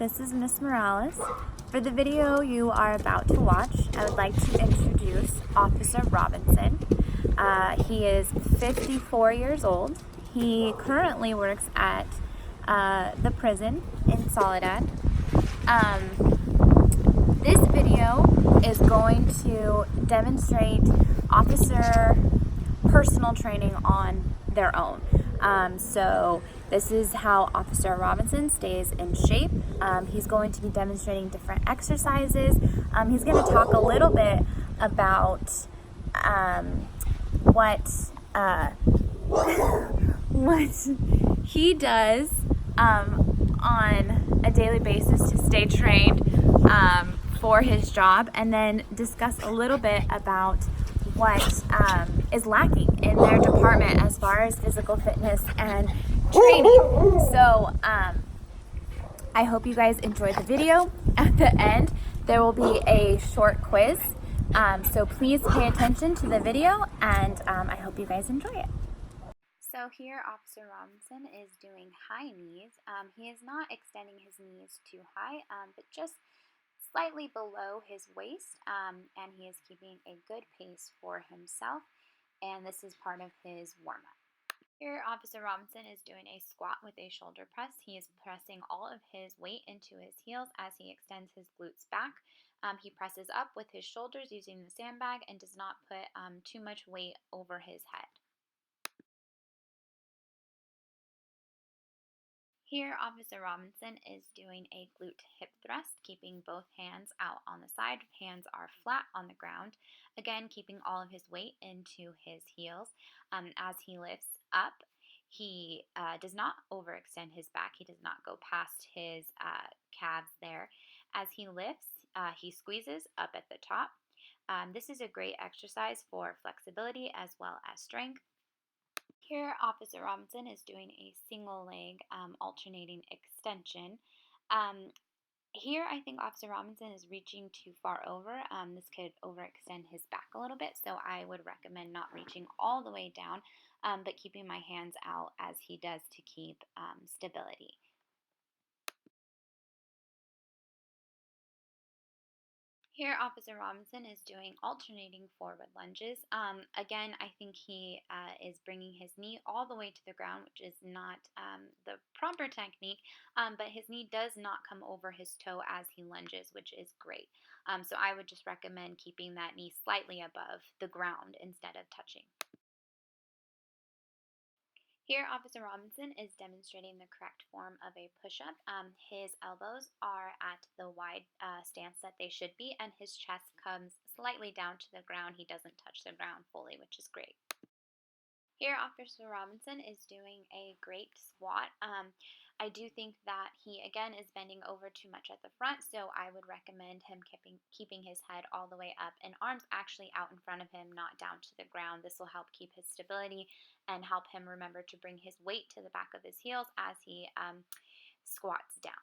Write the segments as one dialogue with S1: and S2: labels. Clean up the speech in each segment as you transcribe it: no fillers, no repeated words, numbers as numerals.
S1: this is Miss Morales. For the video you are about to watch, I would like to introduce Officer Robinson. He is 54 years old. He currently works at the prison in Soledad. This video is going to demonstrate officer personal training on their own. So this is how Officer Robinson stays in shape. He's going to be demonstrating different exercises. He's going to talk a little bit about what he does on a daily basis to stay trained for his job, and then discuss a little bit about what is lacking in their department as far as physical fitness and training. So I hope you guys enjoyed the video. At the end there will be a short quiz, so please pay attention to the video, and I hope you guys enjoy it. So here Officer Robinson is doing high knees. He is not extending his knees too high, but just slightly below his waist, and he is keeping a good pace for himself, and this is part of his warm-up. Here Officer Robinson is doing a squat with a shoulder press. He is pressing all of his weight into his heels as he extends his glutes back. He presses up with his shoulders using the sandbag and does not put too much weight over his head. Here, Officer Robinson is doing a glute hip thrust, keeping both hands out on the side. Hands are flat on the ground. Again, keeping all of his weight into his heels. As he lifts up, he does not overextend his back. He does not go past his calves there. As he lifts, he squeezes up at the top. This is a great exercise for flexibility as well as strength. Here, Officer Robinson is doing a single leg alternating extension. Here, I think Officer Robinson is reaching too far over. This could overextend his back a little bit, so I would recommend not reaching all the way down, but keeping my hands out as he does to keep stability. Here, Officer Robinson is doing alternating forward lunges. Again, I think he is bringing his knee all the way to the ground, which is not the proper technique, but his knee does not come over his toe as he lunges, which is great. So I would just recommend keeping that knee slightly above the ground instead of touching. Here, Officer Robinson is demonstrating the correct form of a push-up. His elbows are at the wide stance that they should be, and his chest comes slightly down to the ground. He doesn't touch the ground fully, which is great. Here, Officer Robinson is doing a great squat. I do think that he, again, is bending over too much at the front, so I would recommend him keeping his head all the way up and arms actually out in front of him, not down to the ground. This will help keep his stability and help him remember to bring his weight to the back of his heels as he squats down.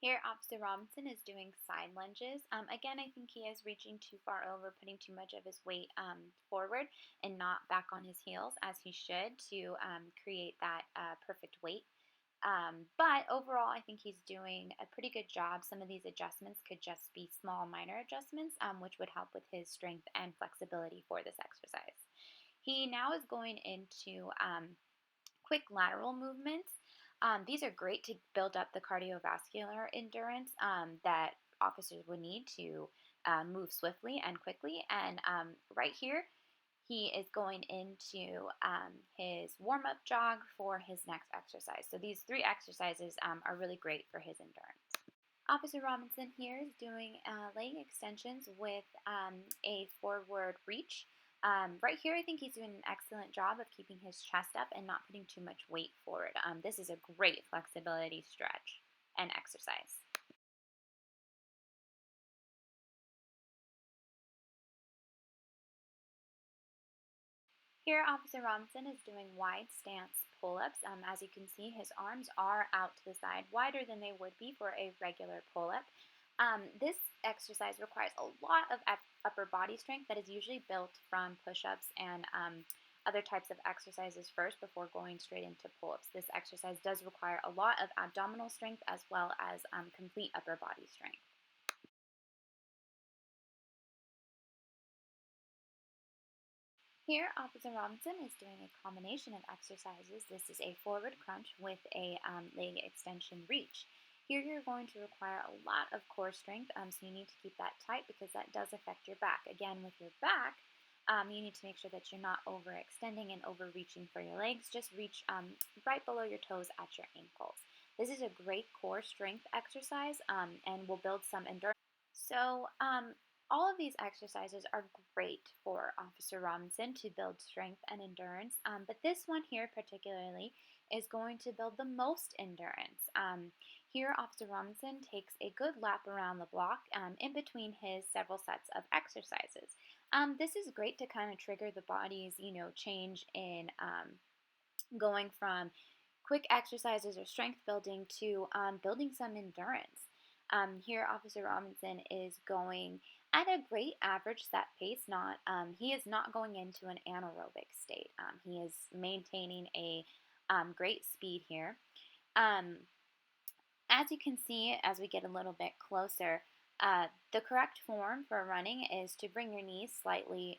S1: Here, Officer Robinson is doing side lunges. Again, I think he is reaching too far over, putting too much of his weight forward and not back on his heels as he should to create that perfect weight. But overall, I think he's doing a pretty good job. Some of these adjustments could just be small, minor adjustments, which would help with his strength and flexibility for this exercise. He now is going into quick lateral movements. These are great to build up the cardiovascular endurance that officers would need to move swiftly and quickly. And right here, he is going into his warm-up jog for his next exercise. So these three exercises are really great for his endurance. Officer Robinson here is doing leg extensions with a forward reach. Right here, I think he's doing an excellent job of keeping his chest up and not putting too much weight forward. This is a great flexibility stretch and exercise. Here, Officer Robinson is doing wide stance pull-ups. As you can see, his arms are out to the side, wider than they would be for a regular pull-up. This exercise requires a lot of upper body strength that is usually built from push-ups and other types of exercises first before going straight into pull-ups. This exercise does require a lot of abdominal strength as well as complete upper body strength. Here, Officer Robinson is doing a combination of exercises. This is a forward crunch with a leg extension reach. Here you're going to require a lot of core strength, so you need to keep that tight because that does affect your back. Again, with your back, you need to make sure that you're not overextending and overreaching for your legs. Just reach right below your toes at your ankles. This is a great core strength exercise and will build some endurance. So, all of these exercises are great for Officer Robinson to build strength and endurance, but this one here particularly is going to build the most endurance. Here, Officer Robinson takes a good lap around the block in between his several sets of exercises. This is great to kind of trigger the body's, change in going from quick exercises or strength building to building some endurance. Here, Officer Robinson is going at a great average set pace. He is not going into an anaerobic state. He is maintaining a great speed here. As you can see, as we get a little bit closer, the correct form for running is to bring your knees slightly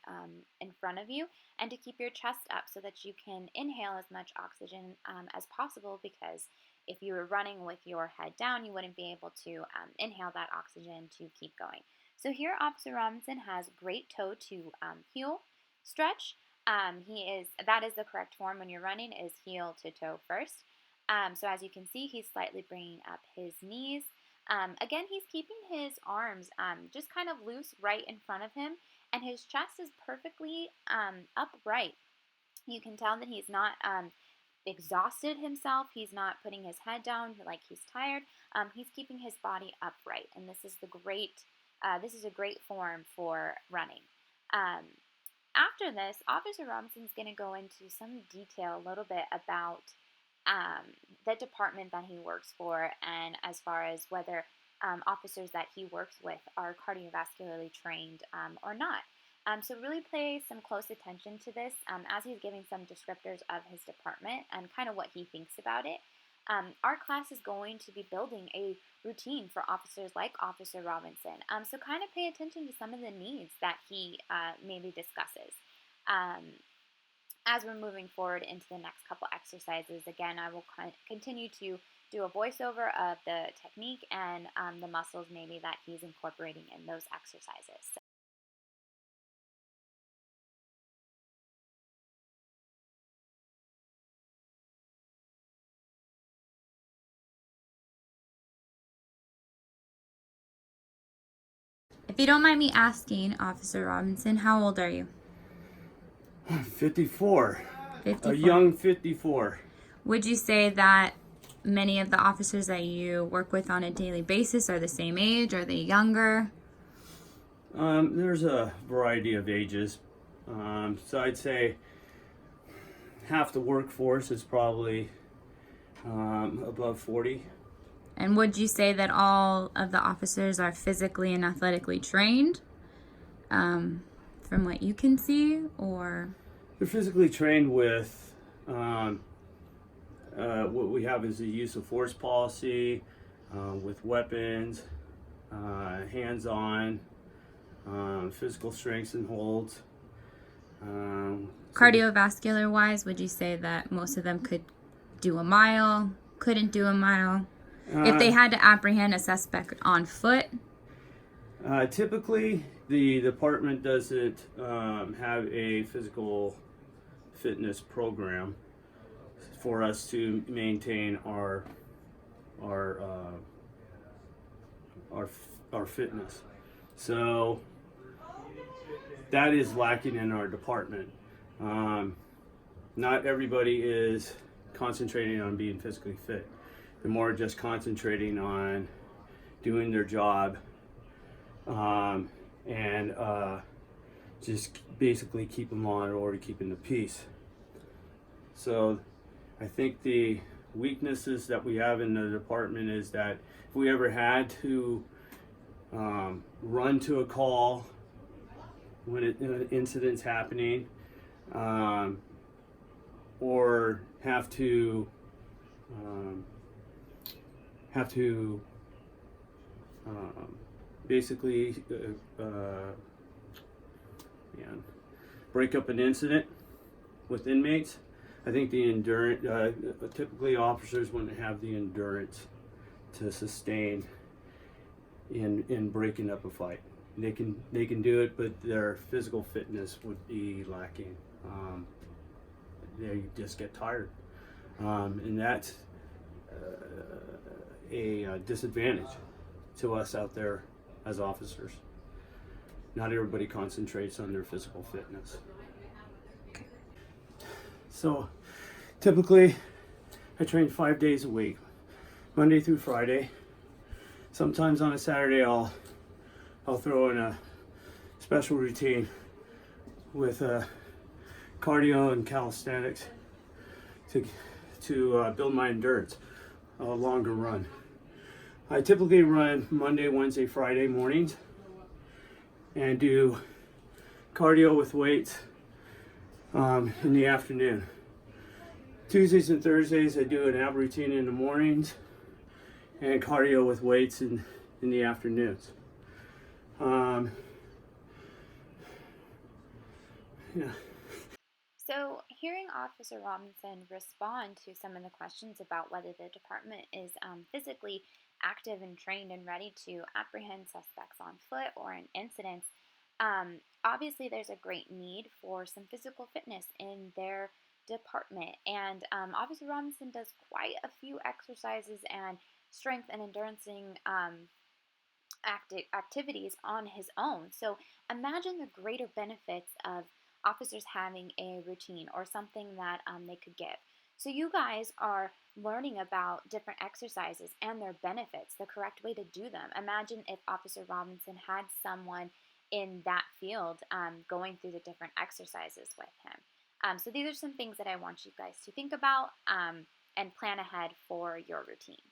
S1: in front of you and to keep your chest up so that you can inhale as much oxygen as possible, because if you were running with your head down, you wouldn't be able to inhale that oxygen to keep going. So here, Officer Robinson has great toe to heel stretch. That is the correct form when you're running, is heel to toe first. So as you can see, he's slightly bringing up his knees. Again, he's keeping his arms just kind of loose right in front of him, and his chest is perfectly upright. You can tell that he's not exhausted himself. He's not putting his head down like he's tired. He's keeping his body upright, and this is a great form for running. After this, Officer Robinson's going to go into some detail a little bit about the department that he works for, and as far as whether officers that he works with are cardiovascularly trained or not. So really pay some close attention to this as he's giving some descriptors of his department and kind of what he thinks about it. Our class is going to be building a routine for officers like Officer Robinson. So kind of pay attention to some of the needs that he maybe discusses. As we're moving forward into the next couple exercises, again, I will continue to do a voiceover of the technique and the muscles maybe that he's incorporating in those exercises. If you don't mind me asking, Officer Robinson, how old are you?
S2: 54.
S1: 54.
S2: A young 54.
S1: Would you say that many of the officers that you work with on a daily basis are the same age? Are they younger?
S2: There's a variety of ages. So I'd say half the workforce is probably above 40.
S1: And would you say that all of the officers are physically and athletically trained, from what you can see, or?
S2: They're physically trained with what we have is the use of force policy, with weapons, hands-on, physical strengths and holds.
S1: Cardiovascular wise, would you say that most of them could do a mile, couldn't do a mile? If they had to apprehend a suspect on foot?
S2: Typically, the department doesn't have a physical fitness program for us to maintain our fitness. So that is lacking in our department. Not everybody is concentrating on being physically fit. They're more just concentrating on doing their job and just basically keeping law and order, keeping the peace. So I think the weaknesses that we have in the department is that if we ever had to run to a call when an incident's happening, have to um, have to basically break up an incident with inmates. I think the endurance, typically officers wouldn't have the endurance to sustain in breaking up a fight. They can do it, but their physical fitness would be lacking. They just get tired, and that's a disadvantage to us out there as officers. Not everybody concentrates on their physical fitness. So typically I train 5 days a week, Monday through Friday. Sometimes on a Saturday I'll throw in a special routine with cardio and calisthenics to build my endurance, a longer run. I typically run Monday, Wednesday, Friday mornings and do cardio with weights in the afternoon. Tuesdays and Thursdays I do an ab routine in the mornings and cardio with weights in the afternoons. Yeah.
S1: So, hearing Officer Robinson respond to some of the questions about whether the department is physically active and trained and ready to apprehend suspects on foot or in incidents, obviously there's a great need for some physical fitness in their department. And Officer Robinson does quite a few exercises and strength and enduranceing activities on his own. So imagine the greater benefits of officers having a routine or something that they could give. So you guys are learning about different exercises and their benefits, the correct way to do them. Imagine if Officer Robinson had someone in that field going through the different exercises with him. So these are some things that I want you guys to think about and plan ahead for your routine.